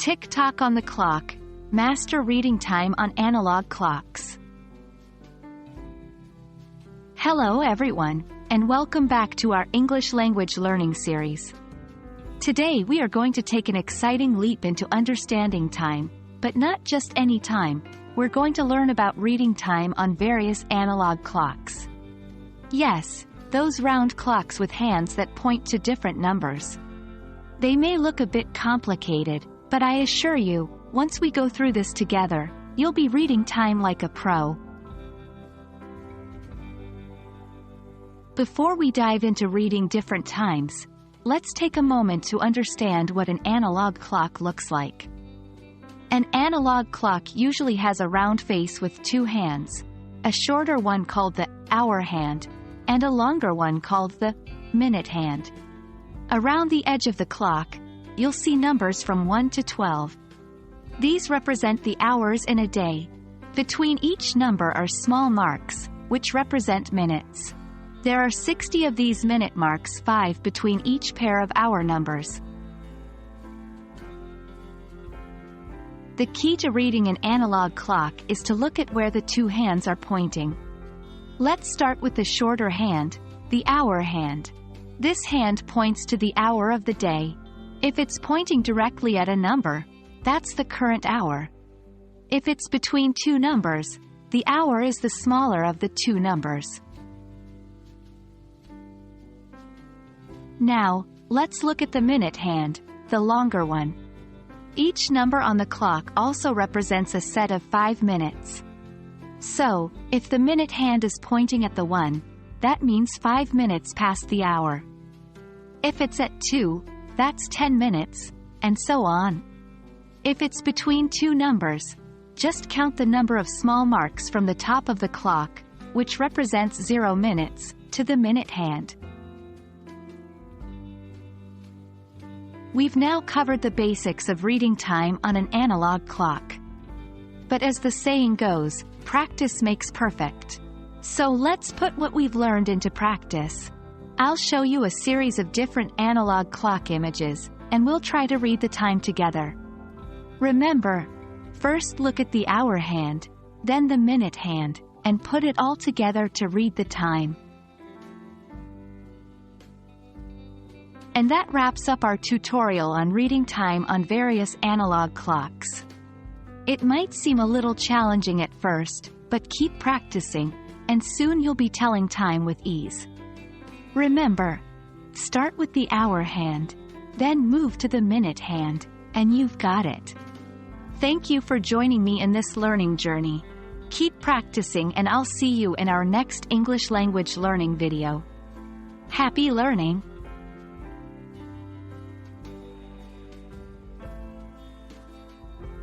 Tick-tock on the clock. Master reading time on analog clocks. Hello everyone, and welcome back to our English language learning series. Today we are going to take an exciting leap into understanding time, but not just any time. We're going to learn about reading time on various analog clocks. Yes, those round clocks with hands that point to different numbers. They may look a bit complicated, but I assure you, once we go through this together, you'll be reading time like a pro. Before we dive into reading different times, let's take a moment to understand what an analog clock looks like. An analog clock usually has a round face with two hands, a shorter one called the hour hand, and a longer one called the minute hand. Around the edge of the clock, you'll see numbers from 1 to 12. These represent the hours in a day. Between each number are small marks, which represent minutes. There are 60 of these minute marks, 5 between each pair of hour numbers. The key to reading an analog clock is to look at where the two hands are pointing. Let's start with the shorter hand, the hour hand. This hand points to the hour of the day. If it's pointing directly at a number, that's the current hour. If it's between two numbers, the hour is the smaller of the two numbers. Now, let's look at the minute hand, the longer one. Each number on the clock also represents a set of 5 minutes. So, if the minute hand is pointing at the 1, that means 5 minutes past the hour. If it's at 2, that's 10 minutes, and so on. If it's between two numbers, just count the number of small marks from the top of the clock, which represents 0 minutes, to the minute hand. We've now covered the basics of reading time on an analog clock. But as the saying goes, practice makes perfect. So let's put what we've learned into practice. I'll show you a series of different analog clock images, and we'll try to read the time together. Remember, first look at the hour hand, then the minute hand, and put it all together to read the time. And that wraps up our tutorial on reading time on various analog clocks. It might seem a little challenging at first, but keep practicing, and soon you'll be telling time with ease. Remember, start with the hour hand, then move to the minute hand, and you've got it. Thank you for joining me in this learning journey. Keep practicing, and I'll see you in our next English language learning video. Happy learning!